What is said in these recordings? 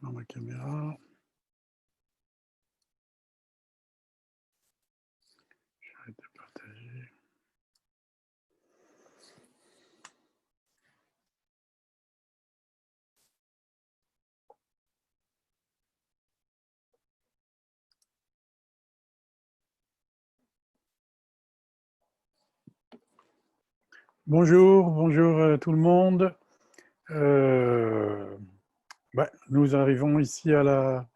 Dans ma caméra. J'arrête de partager. Bonjour, bonjour tout le monde. Nous arrivons ici à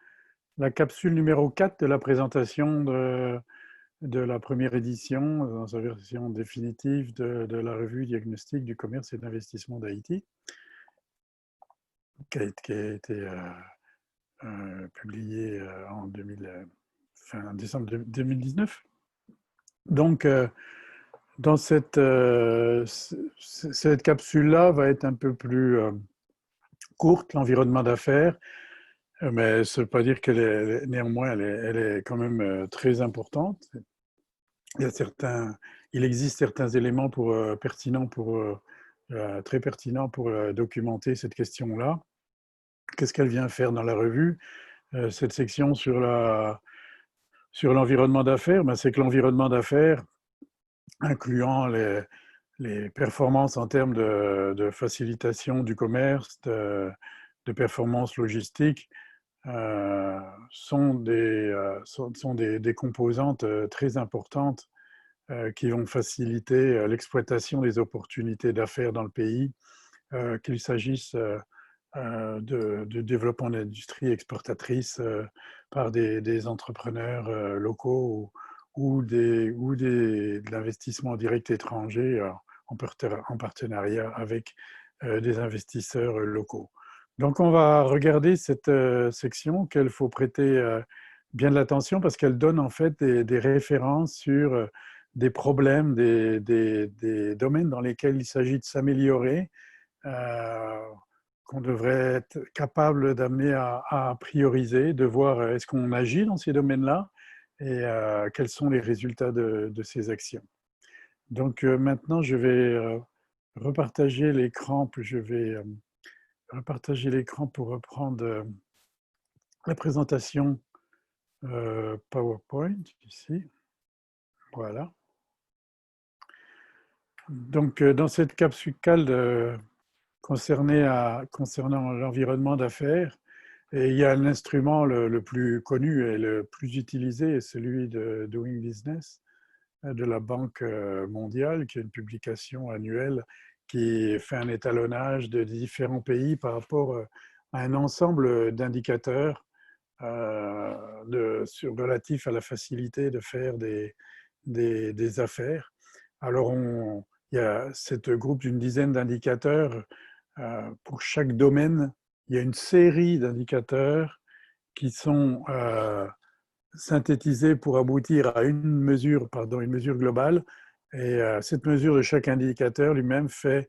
la capsule numéro 4 de la présentation de la première édition, dans sa version définitive, de la revue Diagnostic du commerce et d'investissement d'Haïti, qui a été publiée en décembre 2019. Donc, dans cette capsule-là va être un peu plus courte, l'environnement d'affaires, mais ça ne veut pas dire qu'elle est, néanmoins, elle est quand même très importante. Il existe certains éléments très pertinents pour documenter cette question-là. Qu'est-ce qu'elle vient faire dans la revue? Cette section sur l'environnement d'affaires, c'est que l'environnement d'affaires, incluant les performances en termes de facilitation du commerce, de performances logistiques, sont des composantes très importantes qui vont faciliter l'exploitation des opportunités d'affaires dans le pays, qu'il s'agisse de développement d'industries exportatrices par des entrepreneurs locaux ou de l'investissement direct étranger en partenariat avec des investisseurs locaux. Donc on va regarder cette section qu'il faut prêter bien de l'attention parce qu'elle donne en fait des références sur des problèmes, des domaines dans lesquels il s'agit de s'améliorer, qu'on devrait être capable d'amener à prioriser, de voir est-ce qu'on agit dans ces domaines-là et quels sont les résultats de ces actions. Donc maintenant, je vais repartager l'écran, pour reprendre la présentation PowerPoint ici. Voilà. Donc dans cette capsule concernant l'environnement d'affaires, et il y a l'instrument le plus connu et le plus utilisé, celui de Doing Business de la Banque mondiale, qui est une publication annuelle qui fait un étalonnage de différents pays par rapport à un ensemble d'indicateurs relatifs à la facilité de faire des affaires. Alors, il y a ce groupe d'une dizaine d'indicateurs pour chaque domaine. Il y a une série d'indicateurs qui sont synthétisés pour aboutir à une mesure globale. Et cette mesure de chaque indicateur lui-même fait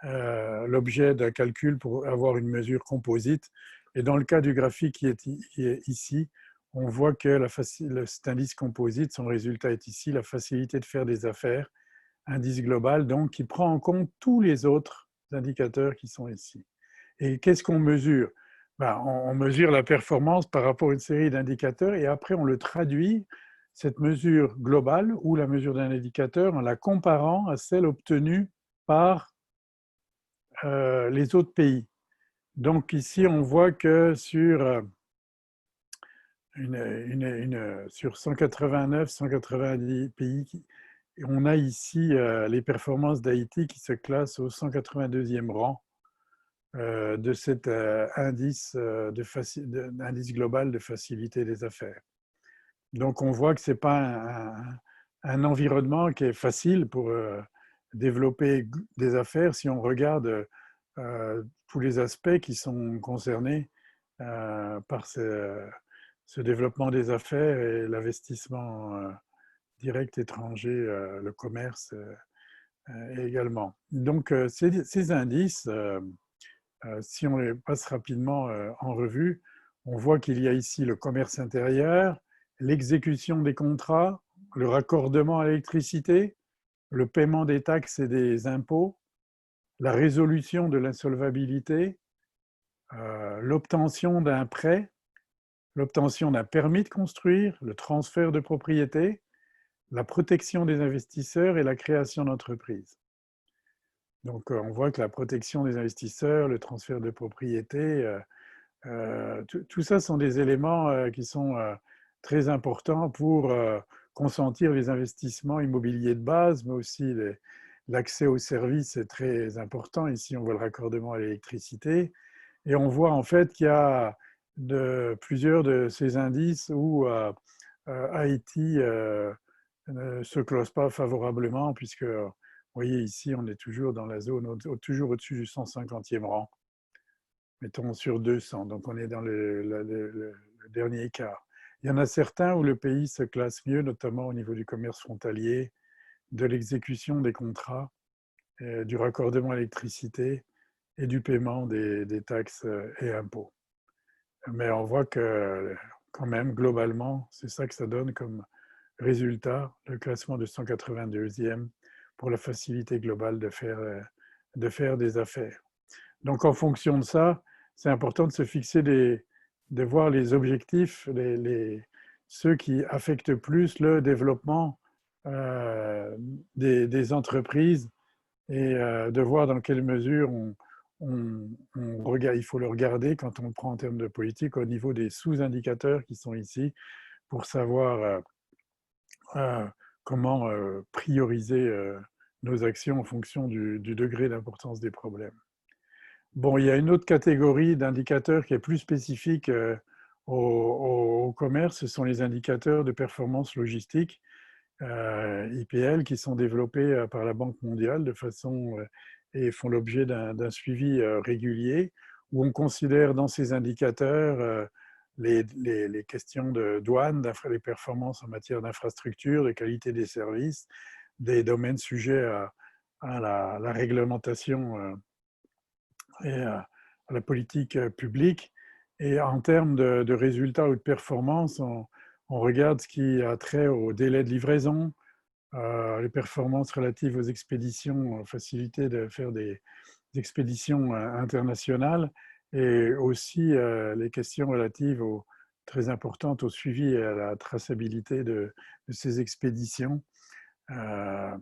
l'objet d'un calcul pour avoir une mesure composite. Et dans le cas du graphique qui est ici, on voit que cet indice composite, son résultat est ici, la facilité de faire des affaires, indice global, donc qui prend en compte tous les autres indicateurs qui sont ici. Et qu'est-ce qu'on mesure? On mesure la performance par rapport à une série d'indicateurs et après on le traduit, cette mesure globale ou la mesure d'un indicateur, en la comparant à celle obtenue par les autres pays. Donc ici, on voit que sur 189, 190 pays, on a ici les performances d'Haïti qui se classent au 182e rang de cet indice global de facilité des affaires. Donc on voit que ce n'est pas un environnement qui est facile pour développer des affaires si on regarde tous les aspects qui sont concernés par ce développement des affaires et l'investissement direct étranger, le commerce également. Donc ces indices, si on les passe rapidement en revue, on voit qu'il y a ici le commerce intérieur, l'exécution des contrats, le raccordement à l'électricité, le paiement des taxes et des impôts, la résolution de l'insolvabilité, l'obtention d'un prêt, l'obtention d'un permis de construire, le transfert de propriété, la protection des investisseurs et la création d'entreprises. Donc, on voit que la protection des investisseurs, le transfert de propriété, tout ça sont des éléments qui sont très importants pour consentir les investissements immobiliers de base, mais aussi l'accès aux services est très important. Ici, on voit le raccordement à l'électricité. Et on voit en fait qu'il y a plusieurs de ces indices où Haïti ne se close pas favorablement, puisque, vous voyez, ici, on est toujours dans la zone, toujours au-dessus du 150e rang, mettons sur 200. Donc, on est dans le dernier quart. Il y en a certains où le pays se classe mieux, notamment au niveau du commerce frontalier, de l'exécution des contrats, du raccordement à l'électricité et du paiement des taxes et impôts. Mais on voit que quand même, globalement, c'est ça que ça donne comme résultat, le classement de 182e pour la facilité globale de faire des affaires. Donc en fonction de ça, c'est important de se fixer de voir les objectifs, ceux qui affectent plus le développement des entreprises et de voir dans quelle mesure regarde, il faut le regarder quand on le prend en termes de politique au niveau des sous-indicateurs qui sont ici pour savoir comment prioriser nos actions en fonction du degré d'importance des problèmes. Bon, il y a une autre catégorie d'indicateurs qui est plus spécifique au commerce, ce sont les indicateurs de performance logistique, IPL, qui sont développés par la Banque mondiale de façon et font l'objet d'un suivi régulier, où on considère dans ces indicateurs les questions de douane, les performances en matière d'infrastructure, de qualité des services, des domaines sujets à la réglementation et à la politique publique. Et en termes de résultats ou de performance, on regarde ce qui a trait au délai de livraison, les performances relatives aux expéditions, facilité de faire des expéditions internationales, et aussi les questions relatives très importantes au suivi et à la traçabilité de ces expéditions. Euh,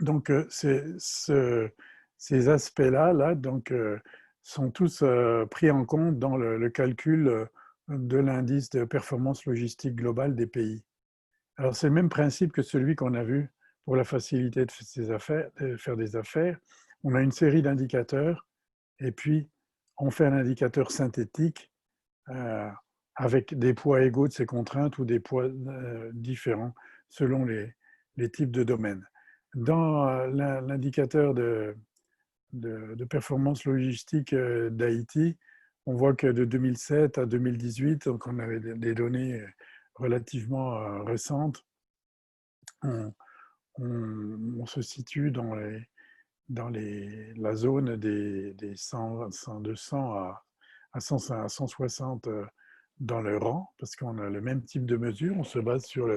donc, ces aspects-là donc, sont tous pris en compte dans le calcul de l'indice de performance logistique globale des pays. Alors, c'est le même principe que celui qu'on a vu pour la facilité de faire des affaires. On a une série d'indicateurs et puis on fait un indicateur synthétique euh, avec des poids égaux de ces contraintes ou des poids différents selon les types de domaines. Dans l'indicateur de performance logistique d'Haïti, on voit que de 2007 à 2018, donc on avait des données relativement récentes, on, on se situe dans la zone des 100, 200 à 160 dans le rang, parce qu'on a le même type de mesure, on se base sur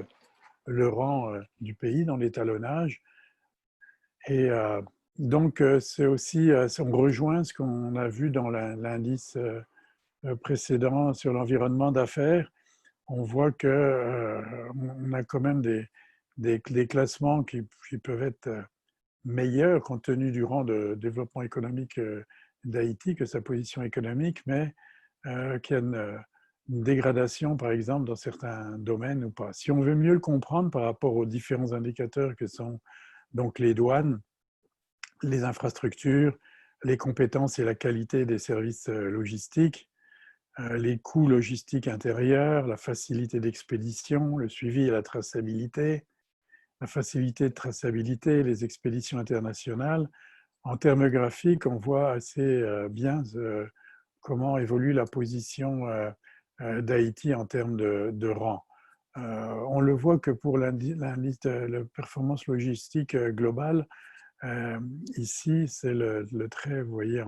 le rang du pays dans l'étalonnage. Et donc, c'est aussi, on rejoint ce qu'on a vu dans l'indice précédent sur l'environnement d'affaires. On voit qu'on a quand même des classements qui peuvent être meilleurs compte tenu du rang de développement économique d'Haïti que sa position économique, mais qu'il y a une dégradation, par exemple, dans certains domaines ou pas. Si on veut mieux le comprendre par rapport aux différents indicateurs que sont donc les douanes, les infrastructures, les compétences et la qualité des services logistiques, les coûts logistiques intérieurs, la facilité d'expédition, le suivi et la traçabilité, la facilité de traçabilité, les expéditions internationales. En termes graphiques, on voit assez bien comment évolue la position d'Haïti en termes de rang. On le voit que pour l'indice de la performance logistique globale, ici, c'est le trait, vous voyez,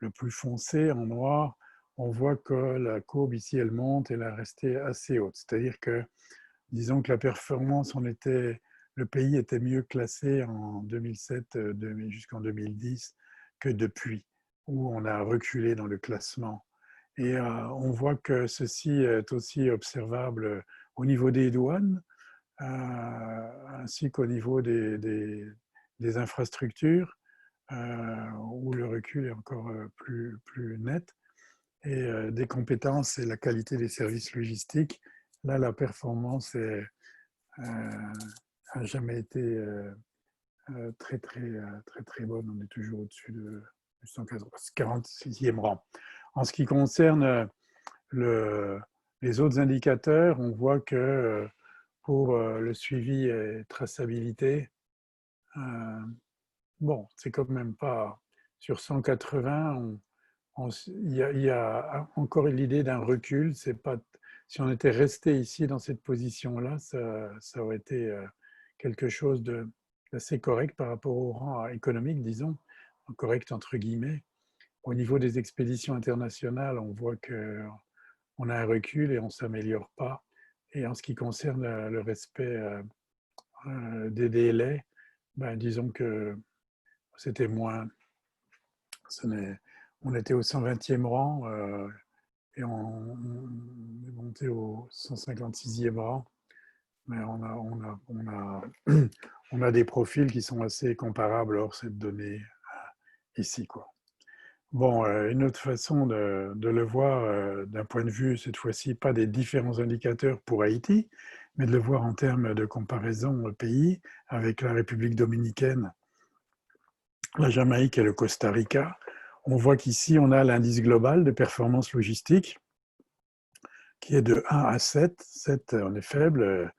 le plus foncé, en noir. On voit que la courbe ici, elle monte et elle est restée assez haute. C'est-à-dire que, disons que la performance, le pays était mieux classé en 2007 jusqu'en 2010 que depuis. où on a reculé dans le classement. Et on voit que ceci est aussi observable au niveau des douanes, ainsi qu'au niveau des infrastructures, où le recul est encore plus net. Et des compétences et la qualité des services logistiques, là, la performance a jamais été très bonne. On est toujours au-dessus du 146e rang. En ce qui concerne les autres indicateurs, on voit que pour le suivi et traçabilité, bon, c'est quand même pas sur 180. Il y a encore l'idée d'un recul. C'est pas, si on était resté ici dans cette position-là, ça aurait été quelque chose d'assez correct par rapport au rang économique, disons, correct entre guillemets. Au niveau des expéditions internationales, on voit qu'on a un recul et on ne s'améliore pas. Et en ce qui concerne le respect des délais, ben, disons que c'était moins. On était au 120e rang et on est monté au 156e rang. Mais on a des profils qui sont assez comparables hors cette donnée ici, quoi. Bon, une autre façon de le voir d'un point de vue, cette fois-ci, pas des différents indicateurs pour Haïti, mais de le voir en termes de comparaison pays avec la République dominicaine, la Jamaïque et le Costa Rica. On voit qu'ici, on a l'indice global de performance logistique qui est de 1 à 7. 7, on est faible.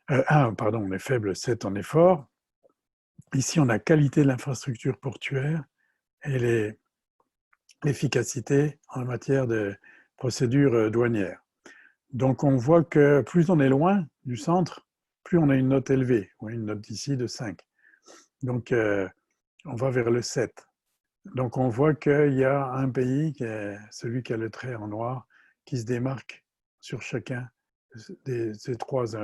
1, pardon, on est faible, 7, on est fort. Ici, on a qualité de l'infrastructure portuaire et l'efficacité en matière de procédures douanières. Donc, on voit que plus on est loin du centre, plus on a une note élevée, une note ici de 5. Donc, on va vers le 7. Donc, on voit qu'il y a un pays, qui est celui qui a le trait en noir, qui se démarque sur chacun de ces trois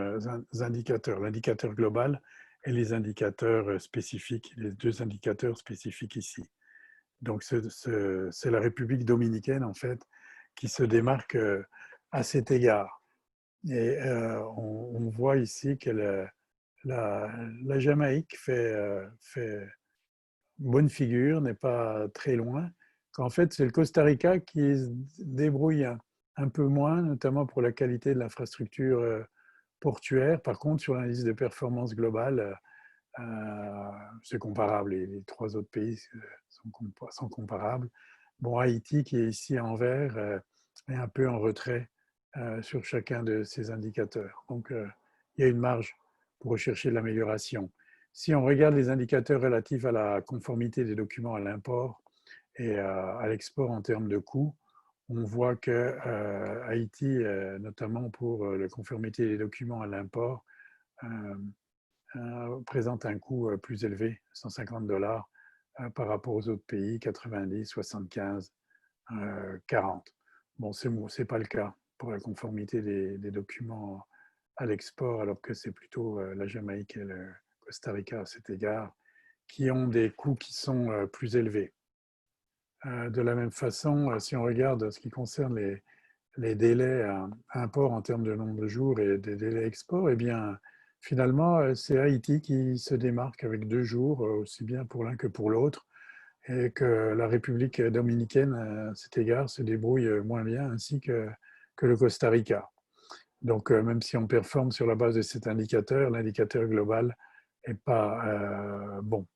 indicateurs, l'indicateur global et les indicateurs spécifiques, les deux indicateurs spécifiques ici. Donc, c'est la République dominicaine, en fait, qui se démarque à cet égard. Et on voit ici que la Jamaïque fait bonne figure, n'est pas très loin, qu'en fait, c'est le Costa Rica qui se débrouille un peu moins, notamment pour la qualité de l'infrastructure portuaire. Par contre, sur l'indice de performance globale, c'est comparable. Les trois autres pays sont comparables. Bon, Haïti, qui est ici en vert, est un peu en retrait sur chacun de ces indicateurs. Donc, il y a une marge pour rechercher de l'amélioration. Si on regarde les indicateurs relatifs à la conformité des documents à l'import et à l'export en termes de coûts, on voit que Haïti, notamment pour la conformité des documents à l'import, présente un coût plus élevé, 150 $ par rapport aux autres pays, 90, 75, 40. Bon, c'est pas le cas pour la conformité des documents à l'export, alors que c'est plutôt la Jamaïque et le Costa Rica à cet égard qui ont des coûts qui sont plus élevés. De la même façon, si on regarde ce qui concerne les délais à import en termes de nombre de jours et des délais export, eh bien, finalement, c'est Haïti qui se démarque avec 2 jours, aussi bien pour l'un que pour l'autre, et que la République dominicaine, à cet égard, se débrouille moins bien, ainsi que le Costa Rica. Donc, même si on performe sur la base de cet indicateur, l'indicateur global n'est pas bon.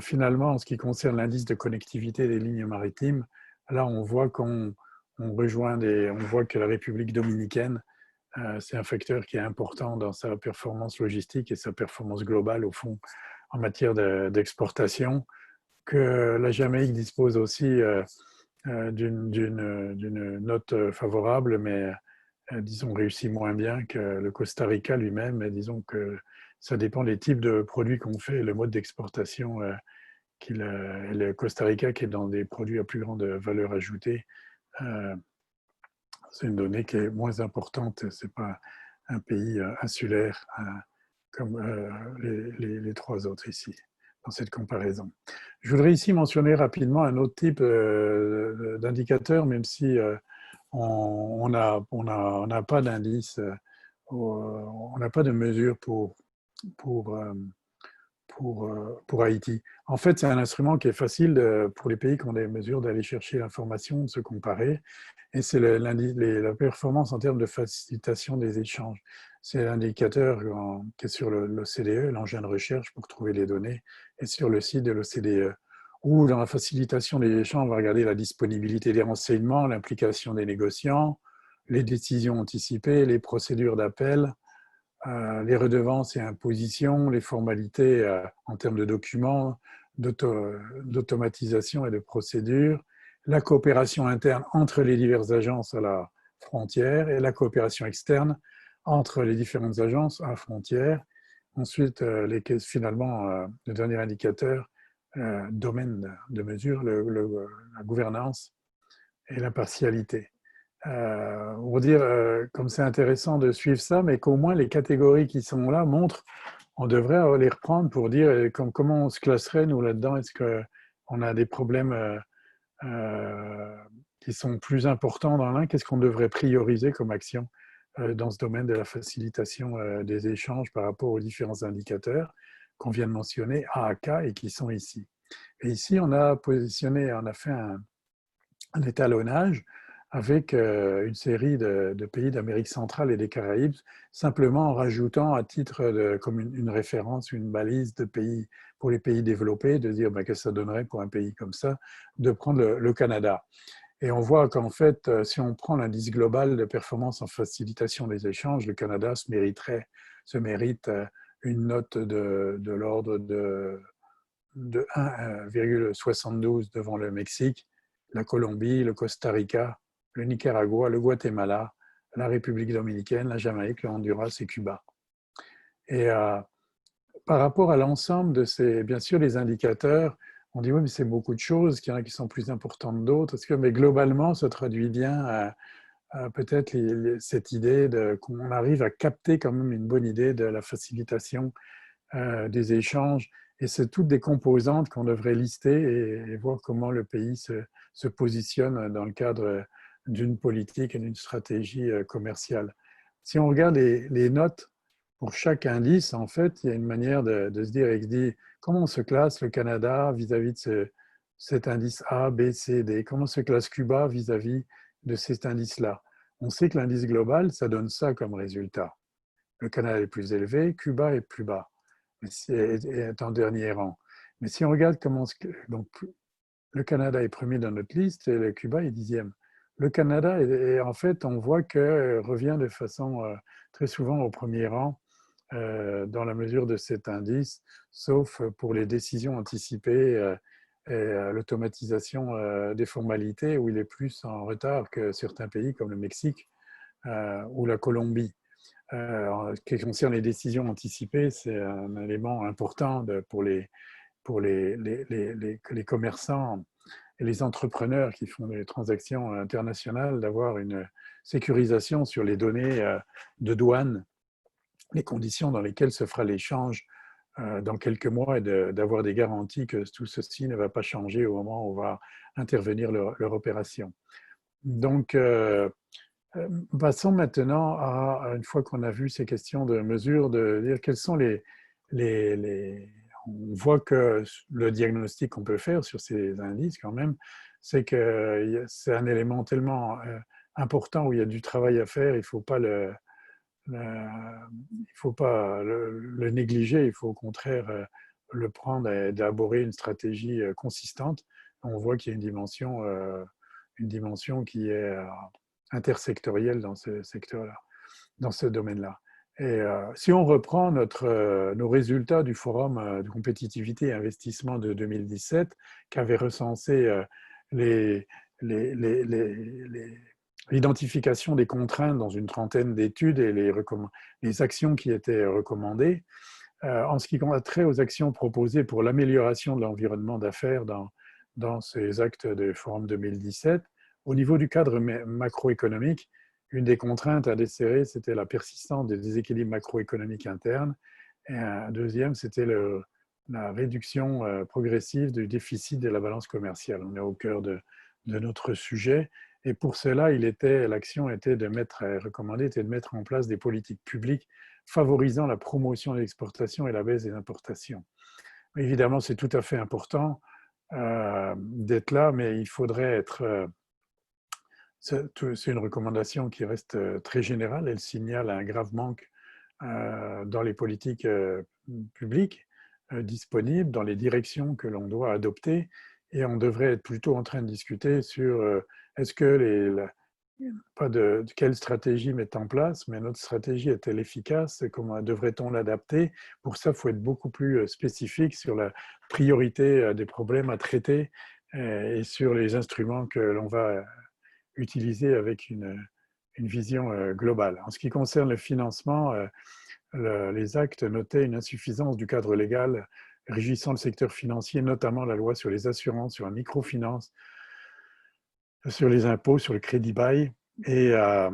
Finalement, en ce qui concerne l'indice de connectivité des lignes maritimes, là, on voit on voit que la République dominicaine, c'est un facteur qui est important dans sa performance logistique et sa performance globale, au fond, en matière d'exportation, que la Jamaïque dispose aussi d'une note favorable, mais disons réussit moins bien que le Costa Rica lui-même. Et disons que ça dépend des types de produits qu'on fait, le mode d'exportation. Le Costa Rica qui est dans des produits à plus grande valeur ajoutée, c'est une donnée qui est moins importante. C'est pas un pays insulaire comme les trois autres ici, dans cette comparaison. Je voudrais ici mentionner rapidement un autre type d'indicateur, même si on n'a pas d'indice, on n'a pas de mesure pour, euh, pour Haïti. En fait, c'est un instrument qui est facile pour les pays qui ont des mesures d'aller chercher l'information, de se comparer, et c'est la performance en termes de facilitation des échanges. C'est l'indicateur qui est sur l'OCDE, l'engin de recherche pour trouver les données, et sur le site de l'OCDE. Ou dans la facilitation des échanges, on va regarder la disponibilité des renseignements, l'implication des négociants, les décisions anticipées, les procédures d'appel, les redevances et impositions, les formalités en termes de documents, d'automatisation et de procédures, la coopération interne entre les diverses agences à la frontière et la coopération externe entre les différentes agences à la frontière. Ensuite, finalement, le dernier indicateur, domaine de mesure, la gouvernance et l'impartialité. Pour dire, comme c'est intéressant de suivre ça, mais qu'au moins les catégories qui sont là montrent, on devrait les reprendre pour dire comment on se classerait, nous, là-dedans. Est-ce qu'on a des problèmes qui sont plus importants dans l'un? Qu'est-ce qu'on devrait prioriser comme action dans ce domaine de la facilitation des échanges par rapport aux différents indicateurs qu'on vient de mentionner, A à K, et qui sont ici. Et ici, on a fait un étalonnage avec une série de pays d'Amérique centrale et des Caraïbes, simplement en rajoutant à titre comme une référence, une balise de pays pour les pays développés, de dire qu'est-ce que ça donnerait pour un pays comme ça, de prendre le Canada. Et on voit qu'en fait, si on prend l'indice global de performance en facilitation des échanges, le Canada se mérite une note de l'ordre de 1,72 devant le Mexique, la Colombie, le Costa Rica, le Nicaragua, le Guatemala, la République dominicaine, la Jamaïque, le Honduras et Cuba. Et par rapport à l'ensemble de ces, bien sûr, les indicateurs, on dit oui, mais c'est beaucoup de choses, qu'il y en a qui sont plus importantes que d'autres, mais globalement, ça traduit bien peut-être cette idée qu'on arrive à capter quand même une bonne idée de la facilitation des échanges. Et c'est toutes des composantes qu'on devrait lister et voir comment le pays se positionne dans le cadre d'une politique et d'une stratégie commerciale. Si on regarde les notes pour chaque indice, en fait, il y a une manière de se dire, il se dit, comment on se classe le Canada vis-à-vis de cet indice A, B, C, D? Comment se classe Cuba vis-à-vis de cet indice-là? On sait que l'indice global, ça donne ça comme résultat. Le Canada est plus élevé, Cuba est plus bas, est en dernier rang. Mais si on regarde donc, le Canada est premier dans notre liste et le Cuba est dixième. Le Canada, en fait, on voit que revient de façon très souvent au premier rang dans la mesure de cet indice, sauf pour les décisions anticipées et l'automatisation des formalités, où il est plus en retard que certains pays comme le Mexique ou la Colombie. En ce qui concerne les décisions anticipées, c'est un élément important pour les commerçants et les entrepreneurs qui font des transactions internationales, d'avoir une sécurisation sur les données de douane, les conditions dans lesquelles se fera l'échange dans quelques mois, et d'avoir des garanties que tout ceci ne va pas changer au moment où va intervenir leur opération. Donc, passons maintenant à, une fois qu'on a vu ces questions de mesure, de dire quels sont on voit que le diagnostic qu'on peut faire sur ces indices quand même, c'est que c'est un élément tellement important où il y a du travail à faire, il ne faut pas le négliger, il faut au contraire le prendre et d'élaborer une stratégie consistante. On voit qu'il y a une dimension qui est intersectorielle dans ce secteur-là, dans ce domaine-là. Et si on reprend nos résultats du Forum de compétitivité et investissement de 2017, qui avait recensé les, les, les, les l'identification des contraintes dans une trentaine d'études et les actions qui étaient recommandées. En ce qui a trait aux actions proposées pour l'amélioration de l'environnement d'affaires dans ces actes de Forum 2017, au niveau du cadre macroéconomique, une des contraintes à desserrer, c'était la persistance des déséquilibres macroéconomiques internes. Et un deuxième, c'était la réduction progressive du déficit de la balance commerciale. On est au cœur de notre sujet. Et pour cela, l'action était recommandée était de mettre en place des politiques publiques favorisant la promotion de l'exportation et la baisse des importations. Évidemment, c'est tout à fait important d'être là, mais il faudrait être... c'est une recommandation qui reste très générale. Elle signale un grave manque dans les politiques publiques disponibles, dans les directions que l'on doit adopter. Et on devrait être plutôt en train de discuter sur est-ce que pas de quelle stratégie mettre en place, mais notre stratégie est-elle efficace? Comment devrait-on l'adapter? Pour ça, il faut être beaucoup plus spécifique sur la priorité des problèmes à traiter et sur les instruments que l'on va utiliser avec une vision globale. En ce qui concerne le financement, les actes notaient une insuffisance du cadre légal régissant le secteur financier, notamment la loi sur les assurances, sur la microfinance, sur les impôts, sur le crédit bail. Et elle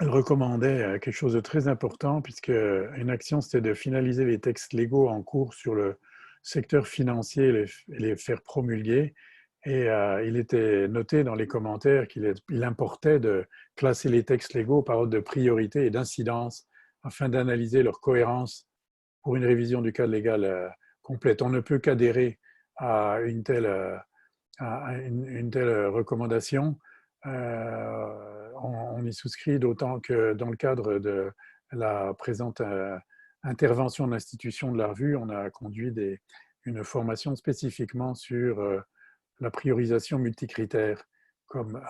recommandait quelque chose de très important, puisque une action, c'était de finaliser les textes légaux en cours sur le secteur financier et les faire promulguer. Et il était noté dans les commentaires qu'il importait de classer les textes légaux par ordre de priorité et d'incidence afin d'analyser leur cohérence pour une révision du cadre légal complète. On ne peut qu'adhérer à une telle recommandation. On y souscrit, d'autant que dans le cadre de la présente intervention de l'institution de la revue, on a conduit une formation spécifiquement sur la priorisation multicritère comme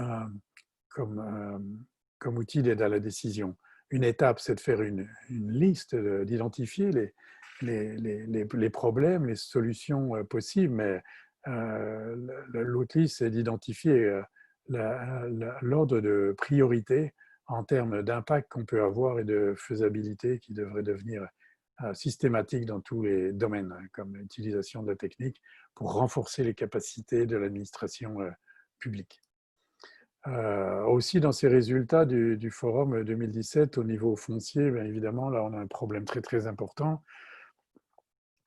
outil d'aide à la décision. Une étape, c'est de faire une liste, d'identifier les problèmes, les solutions possibles, mais l'autre liste, c'est d'identifier l'ordre de priorité en termes d'impact qu'on peut avoir et de faisabilité qui devrait devenir systématique dans tous les domaines, comme l'utilisation de la technique pour renforcer les capacités de l'administration publique. Aussi, dans ces résultats du forum 2017 au niveau foncier, bien évidemment, là, on a un problème très, très important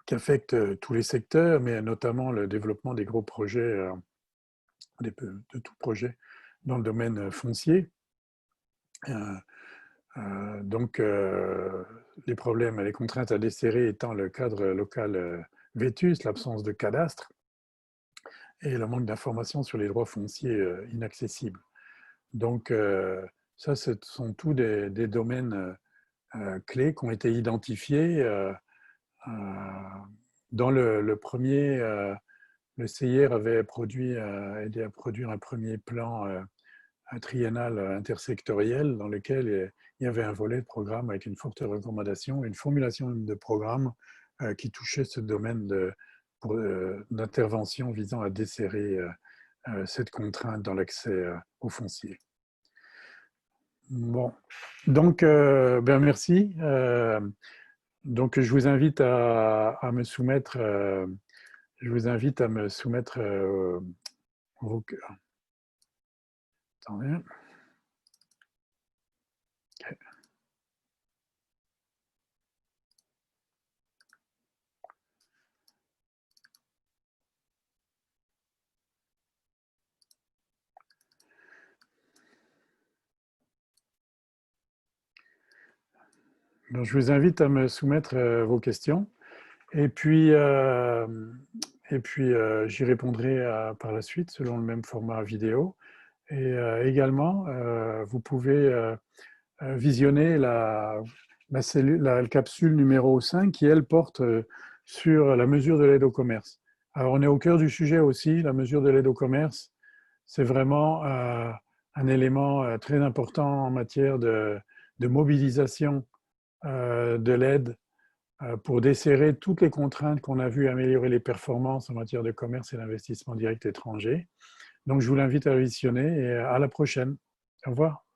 qui affecte tous les secteurs, mais notamment le développement des gros projets, de tout projet dans le domaine foncier. Donc, les problèmes, les contraintes à desserrer étant le cadre local vétuste, l'absence de cadastre et le manque d'informations sur les droits fonciers inaccessibles. Donc, ça, ce sont tous des domaines clés qui ont été identifiés. Dans le premier, le CIR avait aidé à produire un premier plan triennal intersectoriel dans lequel il y avait un volet de programme avec une forte recommandation, une formulation de programme qui touchait ce domaine d'intervention visant à desserrer cette contrainte dans l'accès au foncier. Bon, donc merci. Donc je vous invite à me soumettre. Je vous invite à me soumettre vos... Attendez. Okay. Donc, je vous invite à me soumettre vos questions et puis j'y répondrai par la suite selon le même format vidéo. Et également, vous pouvez visionner la capsule numéro 5 qui, elle, porte sur la mesure de l'aide au commerce. Alors, on est au cœur du sujet aussi, la mesure de l'aide au commerce. C'est vraiment un élément très important en matière de mobilisation de l'aide pour desserrer toutes les contraintes qu'on a vues améliorer les performances en matière de commerce et d'investissement direct étranger. Donc, je vous l'invite à visionner et à la prochaine. Au revoir.